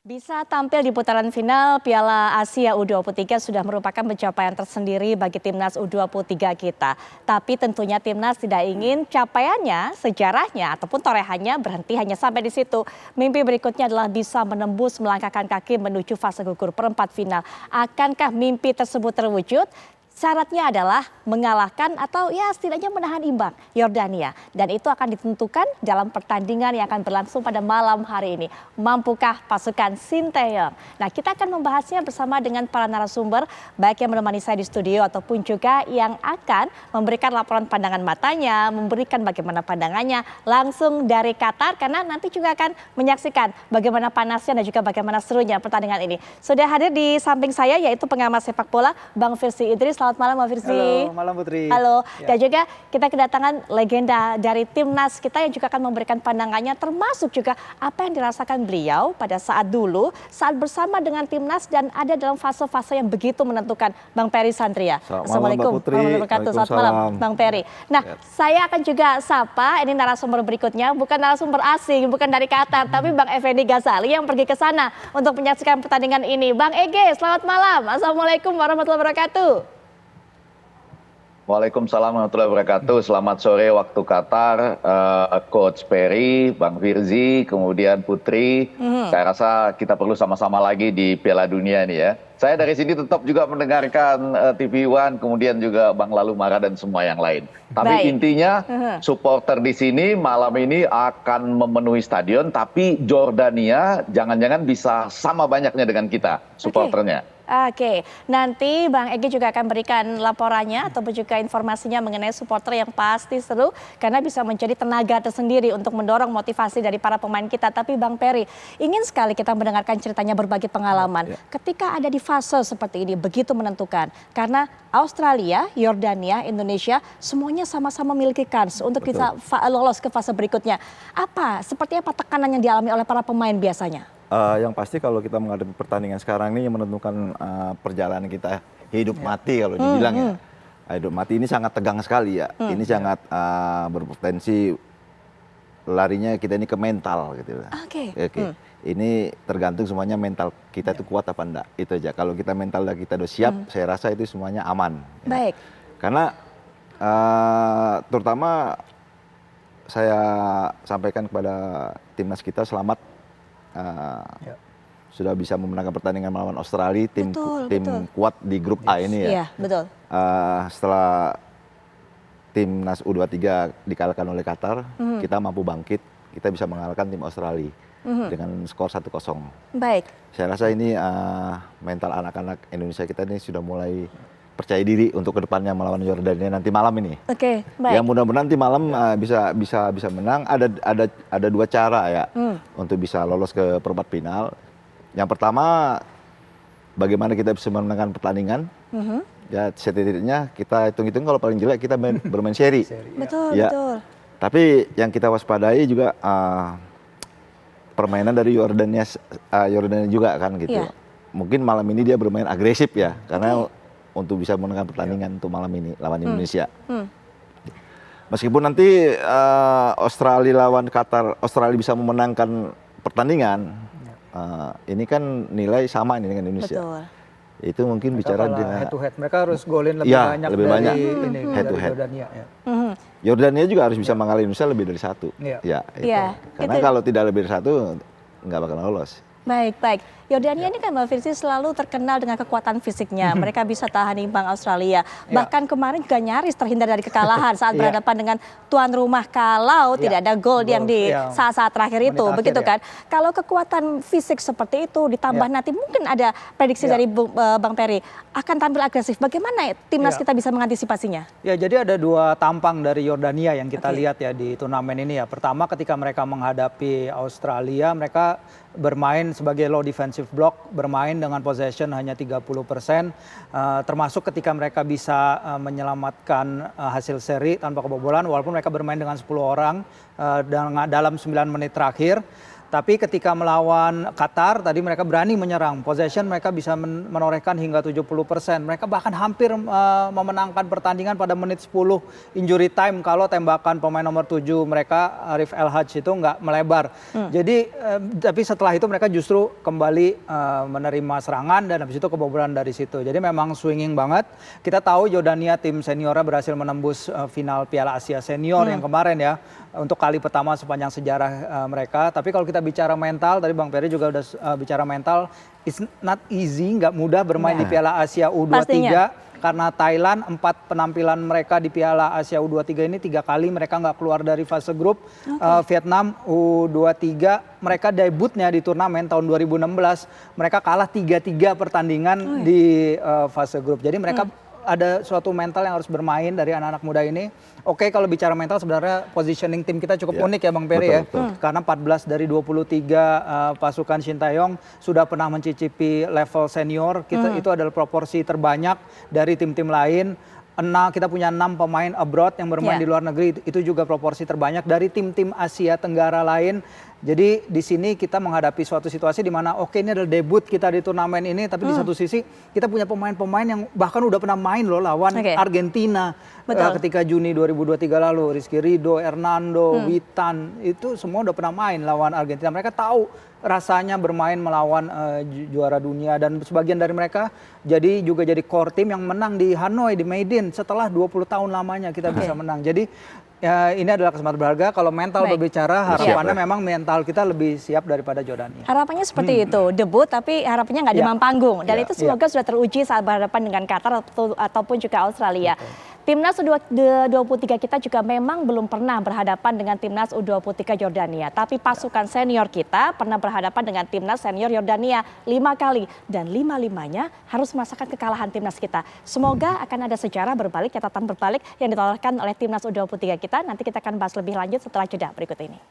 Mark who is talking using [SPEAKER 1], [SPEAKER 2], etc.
[SPEAKER 1] Bisa tampil di putaran final Piala Asia U23 sudah merupakan pencapaian tersendiri bagi timnas U23 kita. Tapi tentunya timnas tidak ingin capaiannya, sejarahnya ataupun torehannya berhenti hanya sampai di situ. Mimpi berikutnya adalah bisa menembus melangkahkan kaki menuju fase gugur perempat final. Akankah mimpi tersebut terwujud? Syaratnya adalah mengalahkan atau ya setidaknya menahan imbang Yordania. Dan itu akan ditentukan dalam pertandingan yang akan berlangsung pada malam hari ini. Mampukah pasukan Sinteyong? Nah, kita akan membahasnya bersama dengan para narasumber, baik yang menemani saya di studio ataupun juga yang akan memberikan laporan pandangan matanya, memberikan bagaimana pandangannya langsung dari Qatar, karena nanti juga akan menyaksikan bagaimana panasnya dan juga bagaimana serunya pertandingan ini. Sudah hadir di samping saya yaitu pengamat sepak bola Bang Firzi Idris. Selamat malam Bang Firzi.
[SPEAKER 2] Halo, malam Putri.
[SPEAKER 1] Halo,
[SPEAKER 2] ya.
[SPEAKER 1] Dan juga kita kedatangan legenda dari timnas kita yang juga akan memberikan pandangannya, termasuk juga apa yang dirasakan beliau pada saat bersama dengan timnas dan ada dalam fase-fase yang begitu menentukan. Bang Peri Santria.
[SPEAKER 2] Assalamualaikum warahmatullahi wabarakatuh.
[SPEAKER 1] Selamat malam Bang Peri. Nah, saya akan juga sapa ini narasumber berikutnya, bukan narasumber asing, bukan dari Qatar, tapi Bang Effendi Ghazali yang pergi ke sana untuk menyaksikan pertandingan ini. Bang Ege, selamat malam. Assalamualaikum warahmatullahi wabarakatuh.
[SPEAKER 3] Waalaikumsalam warahmatullahi wabarakatuh. Selamat sore waktu Qatar, Coach Peri, Bang Firzi, kemudian Putri. Saya rasa kita perlu sama-sama lagi di Piala Dunia nih ya. Saya dari sini tetap juga mendengarkan TV One, kemudian juga Bang Lalu Mara dan semua yang lain. Tapi intinya supporter di sini malam ini akan memenuhi stadion, tapi Jordania jangan-jangan bisa sama banyaknya dengan kita supporternya.
[SPEAKER 1] Oke, nanti Bang Egy juga akan berikan laporannya ataupun juga informasinya mengenai supporter yang pasti seru karena bisa menjadi tenaga tersendiri untuk mendorong motivasi dari para pemain kita. Tapi Bang Peri, ingin sekali kita mendengarkan ceritanya berbagi pengalaman. Ketika ada di fase seperti ini begitu menentukan karena Australia, Yordania, Indonesia semuanya sama-sama memiliki kans untuk bisa lolos ke fase berikutnya. Seperti apa tekanan yang dialami oleh para pemain biasanya?
[SPEAKER 2] Yang pasti kalau kita menghadapi pertandingan sekarang ini yang menentukan perjalanan kita hidup mati kalau dibilang ya. Hidup mati ini sangat tegang sekali ya. Ini sangat berpotensi larinya kita ini ke mental gitu. Oke. Ini tergantung semuanya mental kita itu kuat apa enggak. Itu aja. Kalau kita mental dan kita udah siap, saya rasa itu semuanya aman.
[SPEAKER 1] Baik.
[SPEAKER 2] Karena terutama saya sampaikan kepada timnas kita selamat sudah bisa memenangkan pertandingan melawan Australia, tim kuat di grup A ini ya.
[SPEAKER 1] Iya, betul.
[SPEAKER 2] Setelah timnas U23 dikalahkan oleh Qatar, kita mampu bangkit, kita bisa mengalahkan tim Australia dengan skor 1-0.
[SPEAKER 1] Baik.
[SPEAKER 2] Saya rasa ini mental anak-anak Indonesia kita ini sudah mulai percaya diri untuk kedepannya melawan Yordania nanti malam ini.
[SPEAKER 1] Oke, baik.
[SPEAKER 2] Yang mudah-mudahan nanti malam bisa menang. Ada dua cara ya untuk bisa lolos ke perempat final. Yang pertama, bagaimana kita bisa memenangkan pertandingan. Ya setidaknya kita hitung-hitung kalau paling jelek kita bermain seri.
[SPEAKER 1] Betul,
[SPEAKER 2] ya.
[SPEAKER 1] betul.
[SPEAKER 2] Tapi yang kita waspadai juga permainan dari Yordania juga kan gitu. Mungkin malam ini dia bermain agresif ya, karena untuk bisa memenangkan pertandingan untuk malam ini lawan Indonesia. Meskipun nanti Australia lawan Qatar, Australia bisa memenangkan pertandingan, ini kan nilai sama ini dengan Indonesia.
[SPEAKER 1] Betul.
[SPEAKER 2] Itu mungkin mereka bicara dengan
[SPEAKER 4] head to head, mereka harus golin lebih banyak dari
[SPEAKER 2] head to head.
[SPEAKER 4] Jordania.
[SPEAKER 2] Yordania juga harus bisa mengalahkan Indonesia lebih dari 1. Karena kalau tidak lebih dari 1 nggak bakal lolos.
[SPEAKER 1] Baik. Yordania ini kan Mbak Firzi selalu terkenal dengan kekuatan fisiknya. Mereka bisa tahan imbang Australia. Bahkan kemarin juga nyaris terhindar dari kekalahan saat berhadapan dengan tuan rumah kalau tidak ada gol yang di saat-saat terakhir itu. Begitu kan? Kalau kekuatan fisik seperti itu ditambah nanti mungkin ada prediksi dari Bang Peri akan tampil agresif. Bagaimana timnas kita bisa mengantisipasinya?
[SPEAKER 4] Ya, jadi ada dua tampang dari Yordania yang kita lihat ya di turnamen ini ya. Pertama ketika mereka menghadapi Australia, mereka bermain sebagai low defensive block, bermain dengan possession hanya 30%, termasuk ketika mereka bisa menyelamatkan hasil seri tanpa kebobolan walaupun mereka bermain dengan 10 orang dalam 9 menit terakhir. Tapi ketika melawan Qatar, tadi mereka berani menyerang. Possession mereka bisa menorehkan hingga 70%. Mereka bahkan hampir memenangkan pertandingan pada menit 10 injury time kalau tembakan pemain nomor 7 mereka, Arif El Hadj itu nggak melebar. Jadi, tapi setelah itu mereka justru kembali menerima serangan dan habis itu kebobolan dari situ. Jadi memang swinging banget. Kita tahu Jordania tim seniornya berhasil menembus final Piala Asia Senior yang kemarin ya. Untuk kali pertama sepanjang sejarah mereka. Tapi kalau kita bicara mental, tadi Bang Peri juga udah bicara mental, it's not easy, nggak mudah bermain di Piala Asia U23. Pastinya. Karena Thailand 4 penampilan mereka di Piala Asia U23 ini 3 kali mereka nggak keluar dari fase grup. Vietnam U23 mereka debutnya di turnamen tahun 2016 mereka kalah 3-3 pertandingan di fase grup. Jadi mereka ada suatu mental yang harus bermain dari anak-anak muda ini. Oke, kalau bicara mental sebenarnya positioning tim kita cukup unik ya Bang Peri ya. Karena 14 dari 23 pasukan Sintayong sudah pernah mencicipi level senior. Itu adalah proporsi terbanyak dari tim-tim lain. Kita punya 6 pemain abroad yang bermain di luar negeri. Itu juga proporsi terbanyak dari tim-tim Asia Tenggara lain. Jadi di sini kita menghadapi suatu situasi di mana oke, ini adalah debut kita di turnamen ini, tapi di satu sisi kita punya pemain-pemain yang bahkan udah pernah main loh lawan Argentina ketika Juni 2023 lalu. Rizky Ridho, Hernando, Witan, itu semua udah pernah main lawan Argentina. Mereka tahu rasanya bermain melawan juara dunia dan sebagian dari mereka juga jadi core team yang menang di Hanoi, di Meidin setelah 20 tahun lamanya kita bisa menang. Jadi ya, ini adalah kesempatan berharga. Kalau mental berbicara, harapannya memang mental kita lebih siap daripada Jordania.
[SPEAKER 1] Harapannya seperti itu, debut tapi harapannya nggak demam panggung. Dan itu semoga sudah teruji saat berhadapan dengan Qatar ataupun juga Australia. Timnas U23 kita juga memang belum pernah berhadapan dengan Timnas U23 Jordania. Tapi pasukan senior kita pernah berhadapan dengan Timnas senior Jordania 5 kali. Dan 5-5-nya harus merasakan kekalahan Timnas kita. Semoga akan ada sejarah berbalik, catatan berbalik yang ditolakkan oleh Timnas U23 kita. Nanti kita akan bahas lebih lanjut setelah jeda berikut ini.